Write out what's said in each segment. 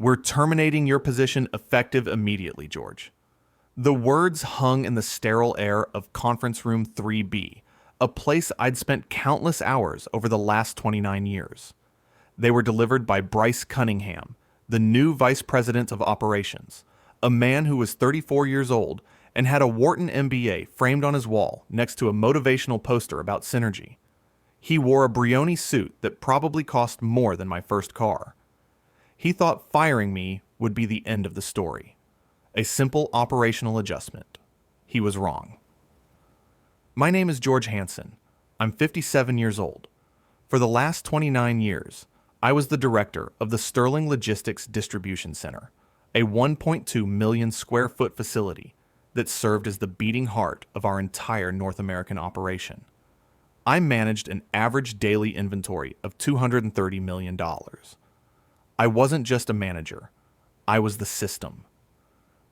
"We're terminating your position effective immediately, George." The words hung in the sterile air of Conference Room 3B, a place I'd spent countless hours over the last 29 years. They were delivered by Bryce Cunningham, the new Vice President of Operations, a man who was 34 years old and had a Wharton MBA framed on his wall next to a motivational poster about synergy. He wore a Brioni suit that probably cost more than my first car. He thought firing me would be the end of the story. A simple operational adjustment. He was wrong. My name is George Hansen. I'm 57 years old. For the last 29 years, I was the director of the Sterling Logistics Distribution Center, a 1.2 million square foot facility that served as the beating heart of our entire North American operation. I managed an average daily inventory of $230 million. I wasn't just a manager. I was the system.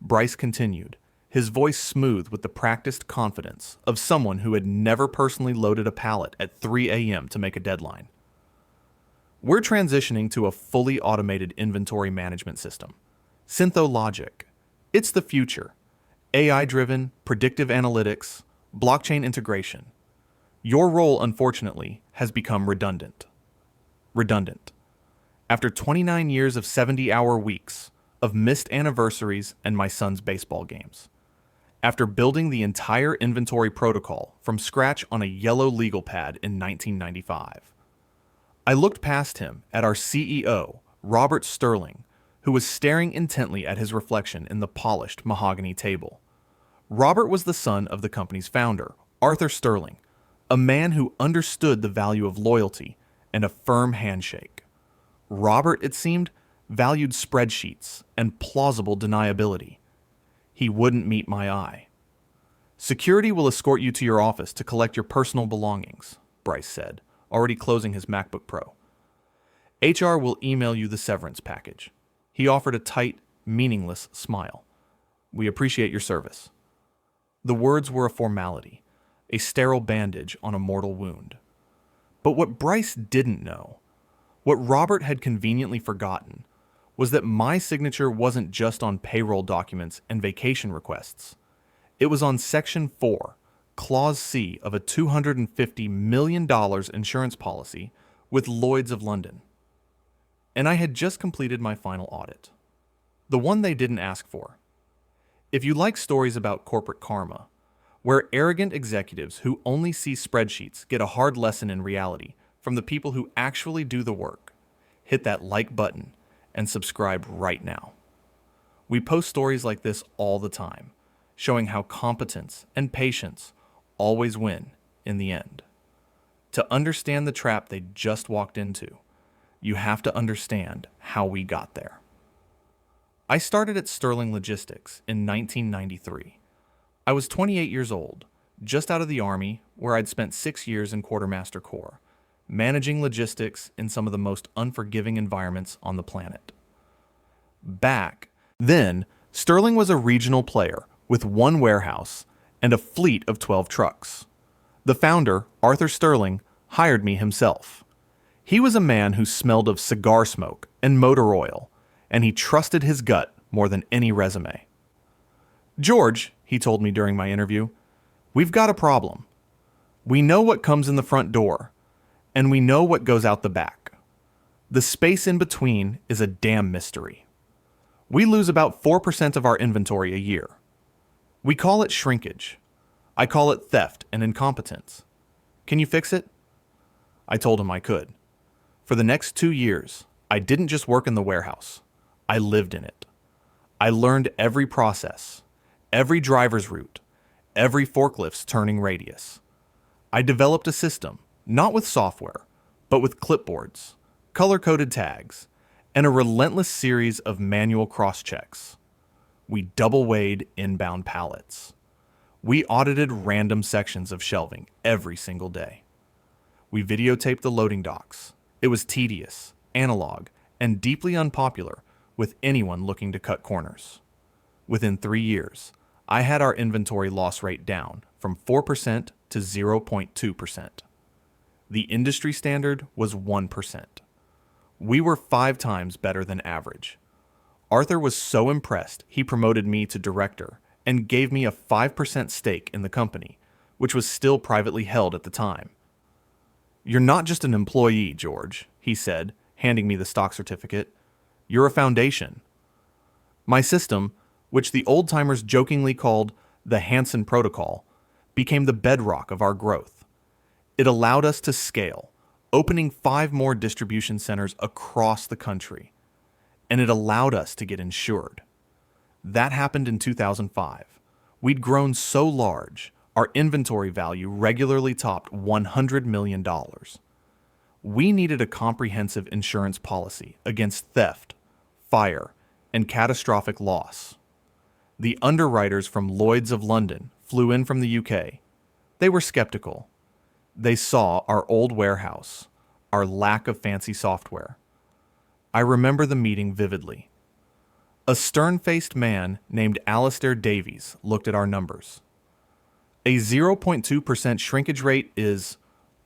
Bryce continued, his voice smooth with the practiced confidence of someone who had never personally loaded a pallet at 3 a.m. to make a deadline. "We're transitioning to a fully automated inventory management system. Synthologic. It's the future. AI-driven, predictive analytics, blockchain integration. Your role, unfortunately, has become redundant. After 29 years of 70-hour weeks, of missed anniversaries and my son's baseball games. After building the entire inventory protocol from scratch on a yellow legal pad in 1995. I looked past him at our CEO, Robert Sterling, who was staring intently at his reflection in the polished mahogany table. Robert was the son of the company's founder, Arthur Sterling, a man who understood the value of loyalty and a firm handshake. Robert, it seemed, valued spreadsheets and plausible deniability. He wouldn't meet my eye. "Security will escort you to your office to collect your personal belongings," Bryce said, already closing his MacBook Pro. "HR will email you the severance package." He offered a tight, meaningless smile. "We appreciate your service." The words were a formality, a sterile bandage on a mortal wound. But what Bryce didn't know, what Robert had conveniently forgotten, was that my signature wasn't just on payroll documents and vacation requests. It was on Section 4, Clause C of a $250 million insurance policy with Lloyd's of London. And I had just completed my final audit. The one they didn't ask for. If you like stories about corporate karma, where arrogant executives who only see spreadsheets get a hard lesson in reality from the people who actually do the work, hit that like button and subscribe right now. We post stories like this all the time, showing how competence and patience always win in the end. To understand the trap they just walked into, you have to understand how we got there. I started at Sterling Logistics in 1993. I was 28 years old, just out of the Army, where I'd spent 6 years in Quartermaster Corps, managing logistics in some of the most unforgiving environments on the planet. Back then, Sterling was a regional player with one warehouse and a fleet of 12 trucks. The founder, Arthur Sterling, hired me himself. He was a man who smelled of cigar smoke and motor oil, and he trusted his gut more than any resume. "George," he told me during my interview, "we've got a problem. We know what comes in the front door, and we know what goes out the back. The space in between is a damn mystery. We lose about 4% of our inventory a year. We call it shrinkage. I call it theft and incompetence. Can you fix it?" I told him I could. For the next 2 years, I didn't just work in the warehouse. I lived in it. I learned every process, every driver's route, every forklift's turning radius. I developed a system, not with software, but with clipboards, color-coded tags, and a relentless series of manual cross-checks. We double-weighed inbound pallets. We audited random sections of shelving every single day. We videotaped the loading docks. It was tedious, analog, and deeply unpopular with anyone looking to cut corners. Within 3 years, I had our inventory loss rate down from 4% to 0.2%. The industry standard was 1%. We were 5 times better than average. Arthur was so impressed, he promoted me to director and gave me a 5% stake in the company, which was still privately held at the time. "You're not just an employee, George," he said, handing me the stock certificate. "You're a foundation." My system, which the old-timers jokingly called the Hansen Protocol, became the bedrock of our growth. It allowed us to scale, opening 5 more distribution centers across the country. And it allowed us to get insured. That happened in 2005. We'd grown so large, our inventory value regularly topped $100 million. We needed a comprehensive insurance policy against theft, fire, and catastrophic loss. The underwriters from Lloyd's of London flew in from the UK. They were skeptical. They saw our old warehouse, our lack of fancy software. I remember the meeting vividly. A stern-faced man named Alistair Davies looked at our numbers. "A 0.2% shrinkage rate is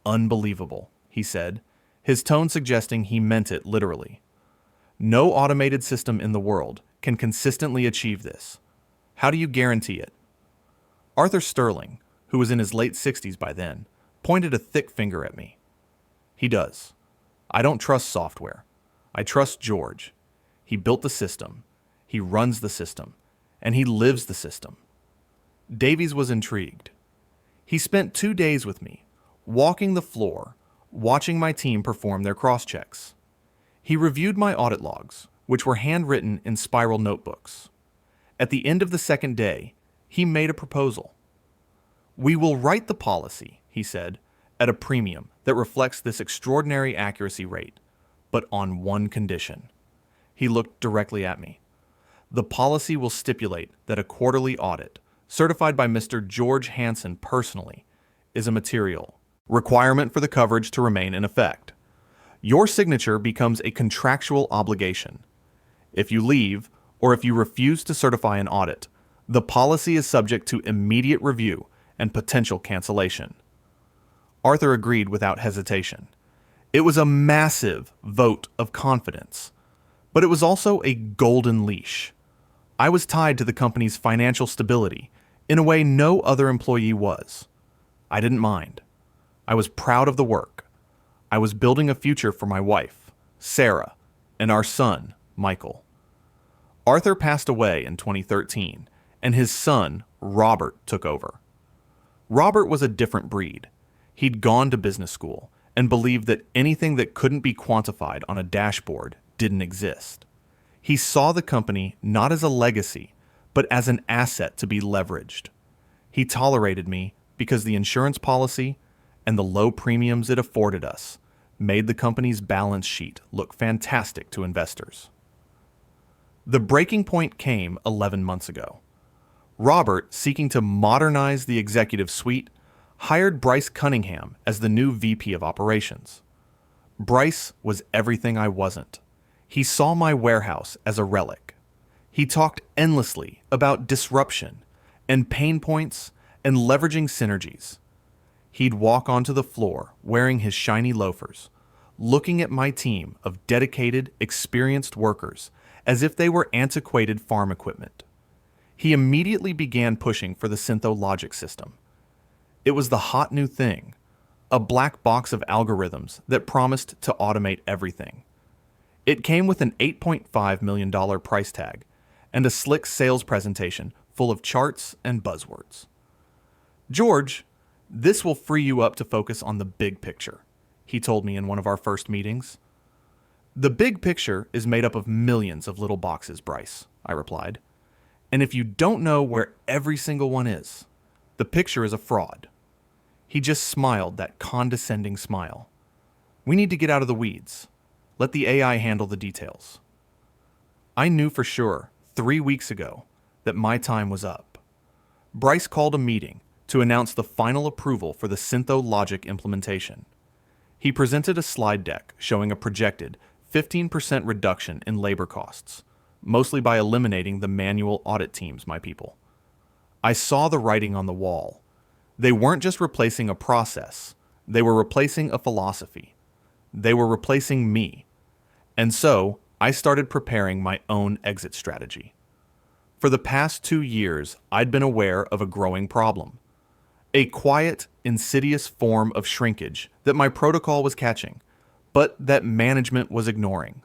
unbelievable," he said, his tone suggesting he meant it literally. "No automated system in the world can consistently achieve this. How do you guarantee it?" Arthur Sterling, who was in his late 60s by then, pointed a thick finger at me. "He does. I don't trust software. I trust George. He built the system. He runs the system. And he lives the system." Davies was intrigued. He spent 2 days with me, walking the floor, watching my team perform their cross-checks. He reviewed my audit logs, which were handwritten in spiral notebooks. At the end of the second day, he made a proposal. "We will write the policy," he said, "at a premium that reflects this extraordinary accuracy rate, but on one condition." He looked directly at me. "The policy will stipulate that a quarterly audit, certified by Mr. George Hansen personally, is a material requirement for the coverage to remain in effect. Your signature becomes a contractual obligation. If you leave, or if you refuse to certify an audit, the policy is subject to immediate review and potential cancellation." Arthur agreed without hesitation. It was a massive vote of confidence, but it was also a golden leash. I was tied to the company's financial stability in a way no other employee was. I didn't mind. I was proud of the work. I was building a future for my wife, Sarah, and our son, Michael. Arthur passed away in 2013, and his son, Robert, took over. Robert was a different breed. He'd gone to business school and believed that anything that couldn't be quantified on a dashboard didn't exist. He saw the company not as a legacy, but as an asset to be leveraged. He tolerated me because the insurance policy and the low premiums it afforded us made the company's balance sheet look fantastic to investors. The breaking point came 11 months ago. Robert, seeking to modernize the executive suite, hired Bryce Cunningham as the new VP of Operations. Bryce was everything I wasn't. He saw my warehouse as a relic. He talked endlessly about disruption and pain points and leveraging synergies. He'd walk onto the floor wearing his shiny loafers, looking at my team of dedicated, experienced workers as if they were antiquated farm equipment. He immediately began pushing for the SynthoLogic system. It was the hot new thing, a black box of algorithms that promised to automate everything. It came with an $8.5 million price tag and a slick sales presentation full of charts and buzzwords. "George, this will free you up to focus on the big picture," he told me in one of our first meetings. "The big picture is made up of millions of little boxes, Bryce," I replied. "And if you don't know where every single one is, the picture is a fraud." He just smiled that condescending smile. "We need to get out of the weeds. Let the AI handle the details." I knew for sure 3 weeks ago that my time was up. Bryce called a meeting to announce the final approval for the SynthoLogic implementation. He presented a slide deck showing a projected 15% reduction in labor costs, mostly by eliminating the manual audit teams, my people. I saw the writing on the wall. They weren't just replacing a process, they were replacing a philosophy. They were replacing me. And so, I started preparing my own exit strategy. For the past 2 years, I'd been aware of a growing problem. A quiet, insidious form of shrinkage that my protocol was catching, but that management was ignoring.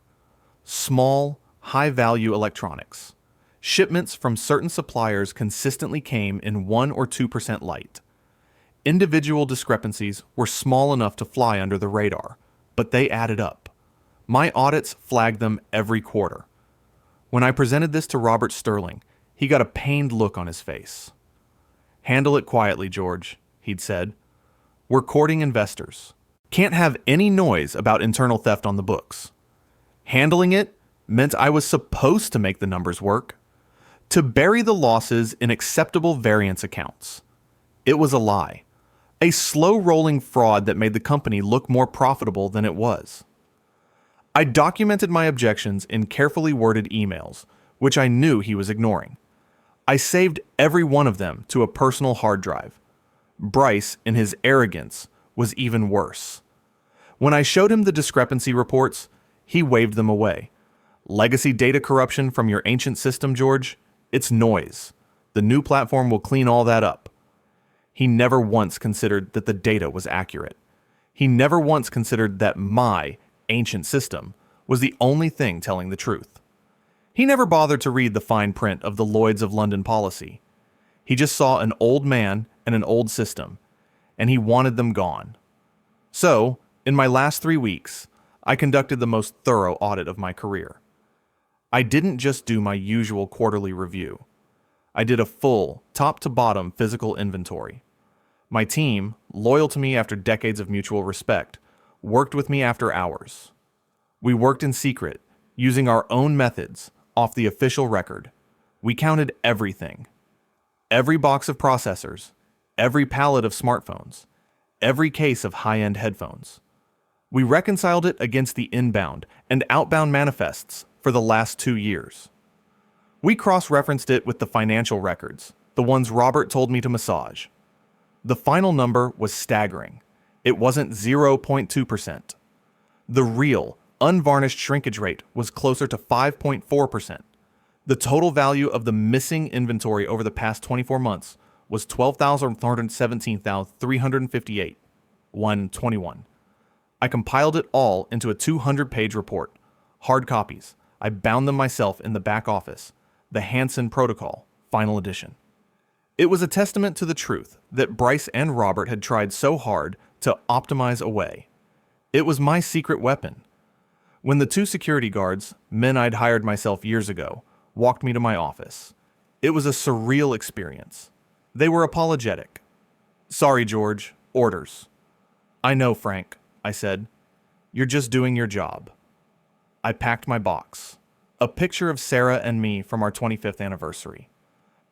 Small, high-value electronics. Shipments from certain suppliers consistently came in 1 or 2% light. Individual discrepancies were small enough to fly under the radar, but they added up. My audits flagged them every quarter. When I presented this to Robert Sterling, he got a pained look on his face. "Handle it quietly, George," he'd said. "We're courting investors. Can't have any noise about internal theft on the books." Handling it meant I was supposed to make the numbers work, to bury the losses in acceptable variance accounts. It was a lie, a slow-rolling fraud that made the company look more profitable than it was. I documented my objections in carefully worded emails, which I knew he was ignoring. I saved every one of them to a personal hard drive. Bryce, in his arrogance, was even worse. When I showed him the discrepancy reports, he waved them away. "Legacy data corruption from your ancient system, George? It's noise. The new platform will clean all that up." He never once considered that the data was accurate. He never once considered that my ancient system was the only thing telling the truth. He never bothered to read the fine print of the Lloyd's of London policy. He just saw an old man and an old system, and he wanted them gone. So, in my last 3 weeks, I conducted the most thorough audit of my career. I didn't just do my usual quarterly review. I did a full, top-to-bottom physical inventory. My team, loyal to me after decades of mutual respect, worked with me after hours. We worked in secret, using our own methods, off the official record. We counted everything. Every box of processors, every pallet of smartphones, every case of high-end headphones. We reconciled it against the inbound and outbound manifests for the last 2 years. We cross-referenced it with the financial records, the ones Robert told me to massage. The final number was staggering. It wasn't 0.2%. The real, unvarnished shrinkage rate was closer to 5.4%. The total value of the missing inventory over the past 24 months was $12,417,358, 121. I compiled it all into a 200-page report. Hard copies. I bound them myself in the back office. The Hansen Protocol, final edition. It was a testament to the truth that Bryce and Robert had tried so hard to optimize away. It was my secret weapon. When the 2 security guards, men I'd hired myself years ago, walked me to my office, it was a surreal experience. They were apologetic. "Sorry, George. Orders." "I know, Frank," I said. "You're just doing your job." I packed my box. A picture of Sarah and me from our 25th anniversary.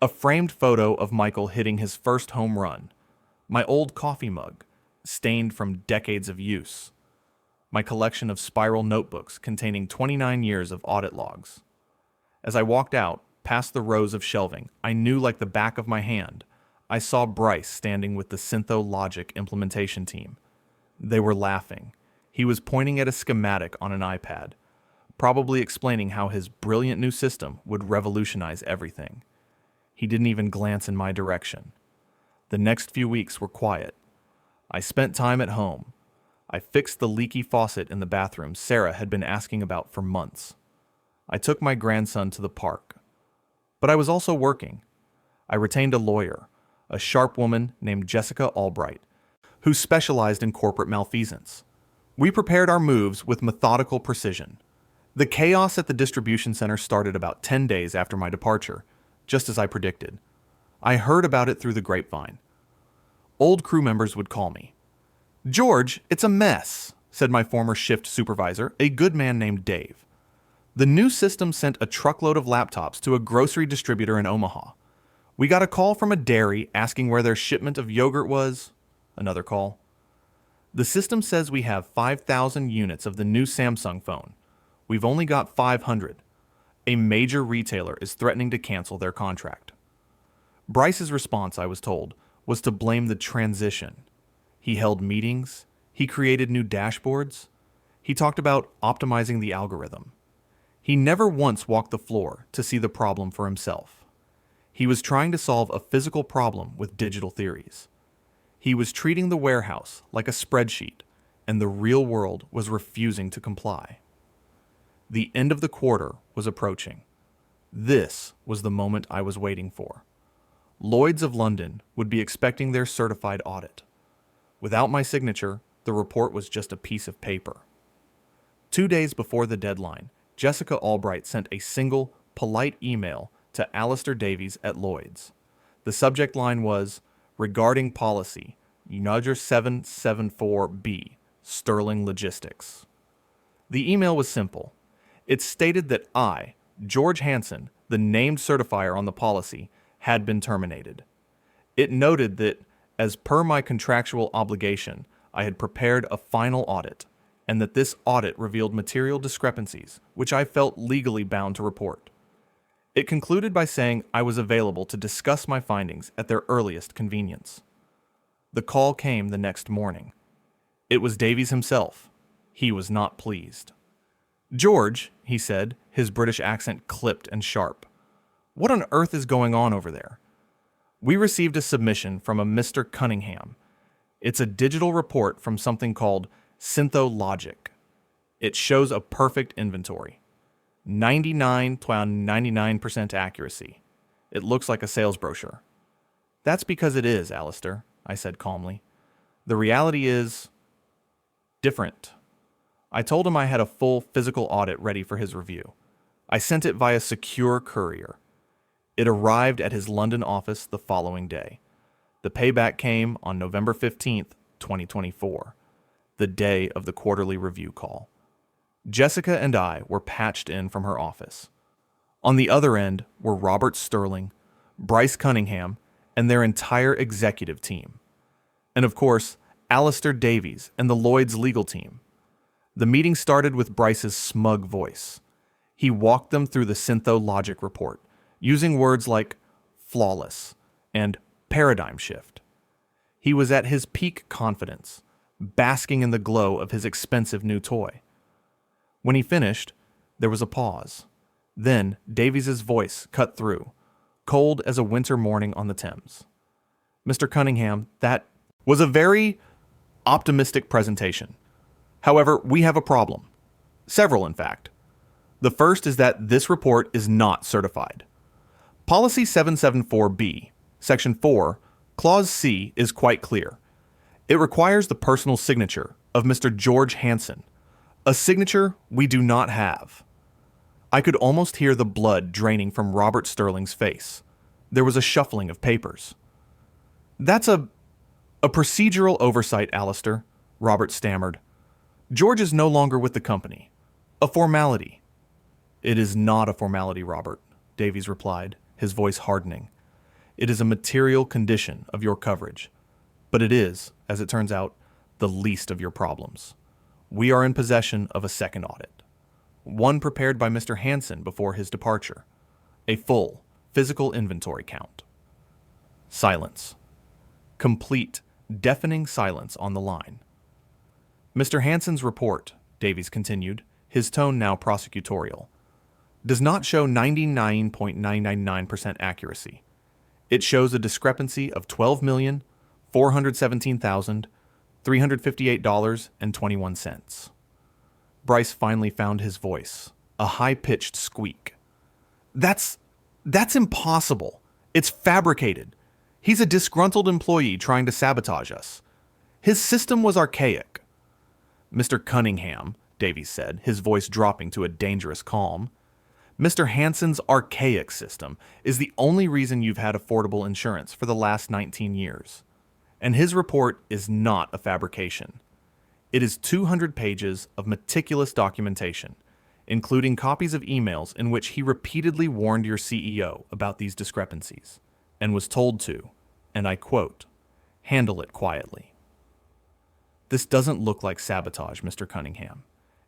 A framed photo of Michael hitting his first home run. My old coffee mug, stained from decades of use. My collection of spiral notebooks containing 29 years of audit logs. As I walked out, past the rows of shelving, I knew like the back of my hand, I saw Bryce standing with the Syntho Logic implementation team. They were laughing. He was pointing at a schematic on an iPad, probably explaining how his brilliant new system would revolutionize everything. He didn't even glance in my direction. The next few weeks were quiet. I spent time at home. I fixed the leaky faucet in the bathroom Sarah had been asking about for months. I took my grandson to the park. But I was also working. I retained a lawyer, a sharp woman named Jessica Albright, who specialized in corporate malfeasance. We prepared our moves with methodical precision. The chaos at the distribution center started about 10 days after my departure, just as I predicted. I heard about it through the grapevine. Old crew members would call me. "George, it's a mess," said my former shift supervisor, a good man named Dave. "The new system sent a truckload of laptops to a grocery distributor in Omaha. We got a call from a dairy asking where their shipment of yogurt was. Another call. The system says we have 5,000 units of the new Samsung phone. We've only got 500. A major retailer is threatening to cancel their contract." Bryce's response, I was told, was to blame the transition. He held meetings. He created new dashboards. He talked about optimizing the algorithm. He never once walked the floor to see the problem for himself. He was trying to solve a physical problem with digital theories. He was treating the warehouse like a spreadsheet, and the real world was refusing to comply. The end of the quarter was approaching. This was the moment I was waiting for. Lloyd's of London would be expecting their certified audit. Without my signature, the report was just a piece of paper. 2 days before the deadline, Jessica Albright sent a single, polite email to Alistair Davies at Lloyd's. The subject line was, "Regarding policy, Uninsured 774B, Sterling Logistics." The email was simple. It stated that I, George Hansen, the named certifier on the policy, had been terminated. It noted that, as per my contractual obligation, I had prepared a final audit, and that this audit revealed material discrepancies, which I felt legally bound to report. It concluded by saying I was available to discuss my findings at their earliest convenience. The call came the next morning. It was Davies himself. He was not pleased. "George," he said, his British accent clipped and sharp, "what on earth is going on over there? We received a submission from a Mr. Cunningham. It's a digital report from something called Syntho-Logic. It shows a perfect inventory. 99.99% accuracy. It looks like a sales brochure." "That's because it is, Alistair," I said calmly. "The reality is different." I told him I had a full physical audit ready for his review. I sent it via secure courier. It arrived at his London office the following day. The payback came on November 15th, 2024, the day of the quarterly review call. Jessica and I were patched in from her office. On the other end were Robert Sterling, Bryce Cunningham, and their entire executive team. And of course, Alistair Davies and the Lloyd's legal team. The meeting started with Bryce's smug voice. He walked them through the Syntho-Logic report, using words like flawless and paradigm shift. He was at his peak confidence, basking in the glow of his expensive new toy. When he finished, there was a pause. Then Davies's voice cut through, cold as a winter morning on the Thames. "Mr. Cunningham, that was a very optimistic presentation. However, we have a problem. Several, in fact. The first is that this report is not certified. Policy 774B, Section 4, Clause C is quite clear. It requires the personal signature of Mr. George Hansen, a signature we do not have." I could almost hear the blood draining from Robert Sterling's face. There was a shuffling of papers. "That's a procedural oversight, Alistair," Robert stammered. "George is no longer with the company. A formality." "It is not a formality, Robert," Davies replied, his voice hardening. "It is a material condition of your coverage. But it is, as it turns out, the least of your problems. We are in possession of a second audit, one prepared by Mr. Hansen before his departure, a full physical inventory count." Silence. Complete, deafening silence on the line. "Mr. Hansen's report," Davies continued, his tone now prosecutorial, "does not show 99.999% accuracy. It shows a discrepancy of $12,417,358.21. Bryce finally found his voice, a high-pitched squeak. That's impossible. It's fabricated. He's a disgruntled employee trying to sabotage us. His system was archaic." "Mr. Cunningham," Davies said, his voice dropping to a dangerous calm, "Mr. Hansen's archaic system is the only reason you've had affordable insurance for the last 19 years. And his report is not a fabrication. It is 200 pages of meticulous documentation, including copies of emails in which he repeatedly warned your CEO about these discrepancies, and was told to, and I quote, handle it quietly. This doesn't look like sabotage, Mr. Cunningham.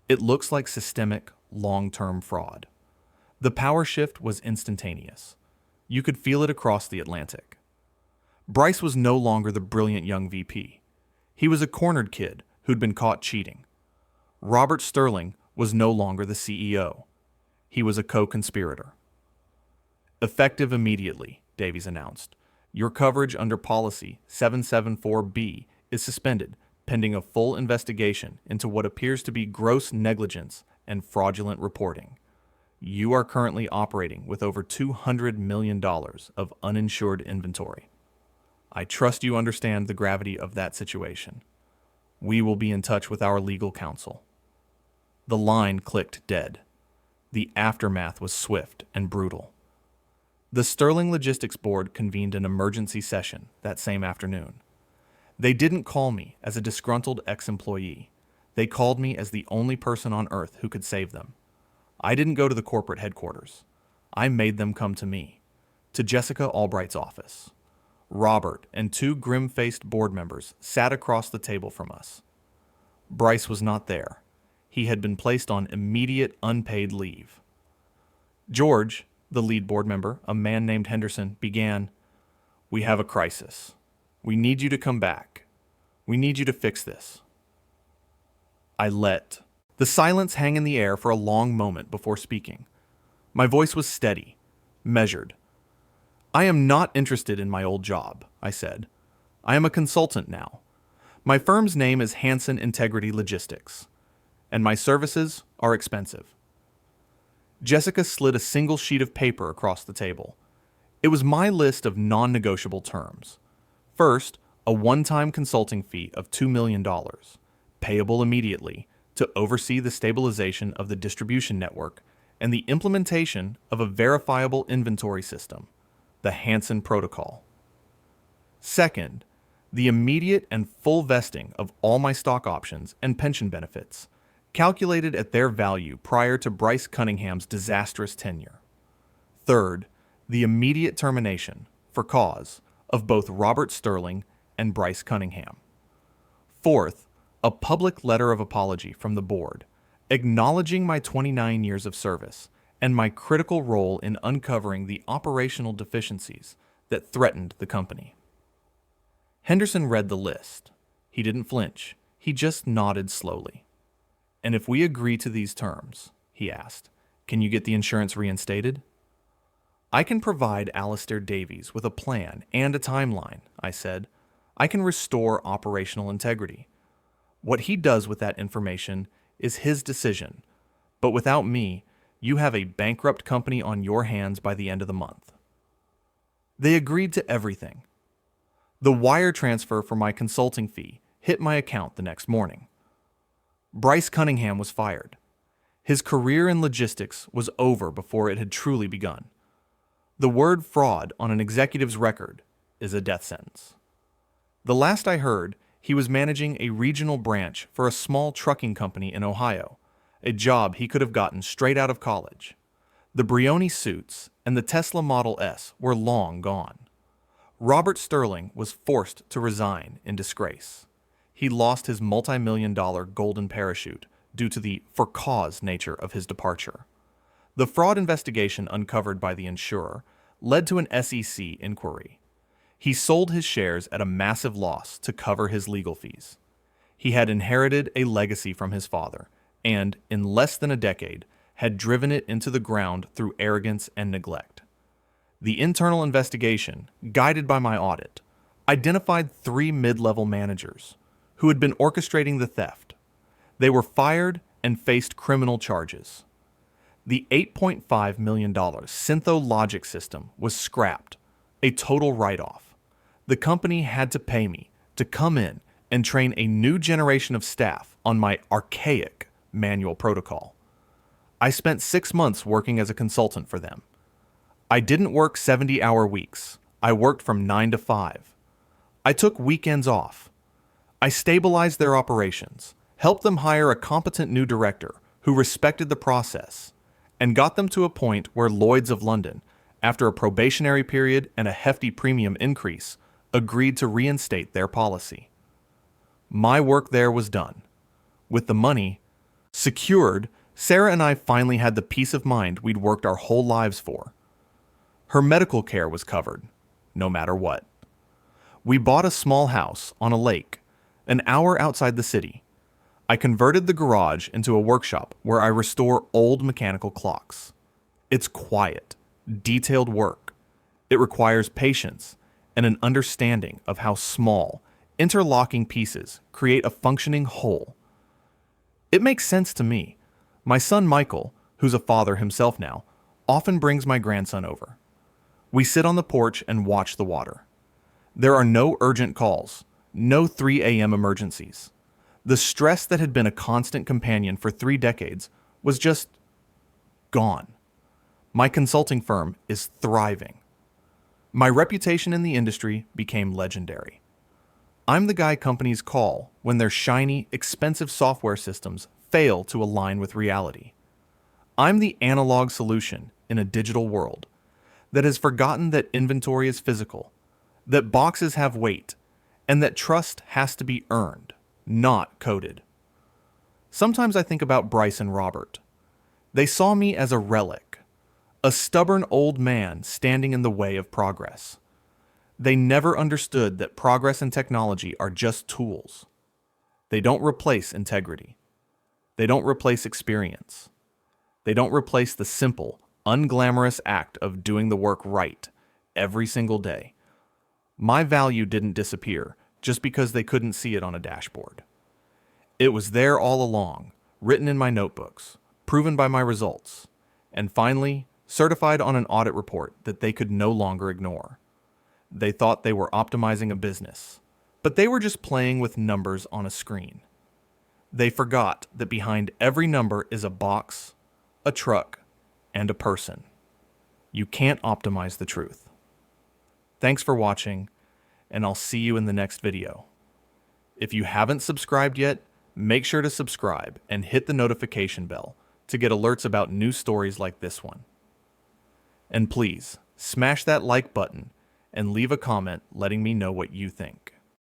It looks like systemic, long-term fraud. The power shift was instantaneous. You could feel it across the Atlantic. Bryce was no longer the brilliant young VP. He was a cornered kid who'd been caught cheating. Robert Sterling was no longer the CEO. He was a co-conspirator. Effective immediately, Davies announced. Your coverage under Policy 774B is suspended pending a full investigation into what appears to be gross negligence and fraudulent reporting. You are currently operating with over $200 million of uninsured inventory. I trust you understand the gravity of that situation. We will be in touch with our legal counsel. The line clicked dead. The aftermath was swift and brutal. The Sterling Logistics Board convened an emergency session that same afternoon. They didn't call me as a disgruntled ex-employee. They called me as the only person on earth who could save them. I didn't go to the corporate headquarters. I made them come to me, to Jessica Albright's office. Robert and two grim-faced board members sat across the table from us. Bryce was not there. He had been placed on immediate unpaid leave. George, the lead board member, a man named Henderson, began, "We have a crisis. We need you to come back. We need you to fix this." I let the silence hang in the air for a long moment before speaking. My voice was steady, measured. "I am not interested in my old job," I said. "I am a consultant now. My firm's name is Hansen Integrity Logistics, and my services are expensive." Jessica slid a single sheet of paper across the table. It was my list of non-negotiable terms. First, a one-time consulting fee of $2 million, payable immediately, to oversee the stabilization of the distribution network and the implementation of a verifiable inventory system, the Hansen Protocol. Second, the immediate and full vesting of all my stock options and pension benefits, calculated at their value prior to Bryce Cunningham's disastrous tenure. Third, the immediate termination, for cause, of both Robert Sterling and Bryce Cunningham. Fourth, a public letter of apology from the board, acknowledging my 29 years of service and my critical role in uncovering the operational deficiencies that threatened the company. Henderson read the list. He didn't flinch. He just nodded slowly. "And if we agree to these terms," he asked, "can you get the insurance reinstated?" "I can provide Alistair Davies with a plan and a timeline," I said. "I can restore operational integrity. What he does with that information is his decision, but without me, you have a bankrupt company on your hands by the end of the month." They agreed to everything. The wire transfer for my consulting fee hit my account the next morning. Bryce Cunningham was fired. His career in logistics was over before it had truly begun. The word fraud on an executive's record is a death sentence. The last I heard, he was managing a regional branch for a small trucking company in Ohio, a job he could have gotten straight out of college. The Brioni suits and the Tesla Model S were long gone. Robert Sterling was forced to resign in disgrace. He lost his multi-million-dollar golden parachute due to the for-cause nature of his departure. The fraud investigation uncovered by the insurer led to an SEC inquiry. He sold his shares at a massive loss to cover his legal fees. He had inherited a legacy from his father and, in less than a decade, had driven it into the ground through arrogance and neglect. The internal investigation, guided by my audit, identified 3 mid-level managers who had been orchestrating the theft. They were fired and faced criminal charges. The $8.5 million Syntho-Logic system was scrapped, a total write-off. The company had to pay me to come in and train a new generation of staff on my archaic manual protocol. I spent 6 months working as a consultant for them. I didn't work 70-hour weeks. I worked from 9 to 5. I took weekends off. I stabilized their operations, helped them hire a competent new director who respected the process, and got them to a point where Lloyd's of London, after a probationary period and a hefty premium increase, agreed to reinstate their policy. My work there was done. With the money secured, Sarah and I finally had the peace of mind we'd worked our whole lives for. Her medical care was covered, no matter what. We bought a small house on a lake, an hour outside the city. I converted the garage into a workshop where I restore old mechanical clocks. It's quiet, detailed work. It requires patience and an understanding of how small, interlocking pieces create a functioning whole. It makes sense to me. My son Michael, who's a father himself now, often brings my grandson over. We sit on the porch and watch the water. There are no urgent calls, no 3 a.m. emergencies. The stress that had been a constant companion for 3 decades was just gone. My consulting firm is thriving. My reputation in the industry became legendary. I'm the guy companies call when their shiny, expensive software systems fail to align with reality. I'm the analog solution in a digital world that has forgotten that inventory is physical, that boxes have weight, and that trust has to be earned, not coded. Sometimes I think about Bryce and Robert. They saw me as a relic, a stubborn old man standing in the way of progress. They never understood that progress and technology are just tools. They don't replace integrity. They don't replace experience. They don't replace the simple, unglamorous act of doing the work right every single day. My value didn't disappear just because they couldn't see it on a dashboard. It was there all along, written in my notebooks, proven by my results, and finally, certified on an audit report that they could no longer ignore. They thought they were optimizing a business, but they were just playing with numbers on a screen. They forgot that behind every number is a box, a truck, and a person. You can't optimize the truth. Thanks for watching, and I'll see you in the next video. If you haven't subscribed yet, make sure to subscribe and hit the notification bell to get alerts about new stories like this one. And please, smash that like button and leave a comment letting me know what you think.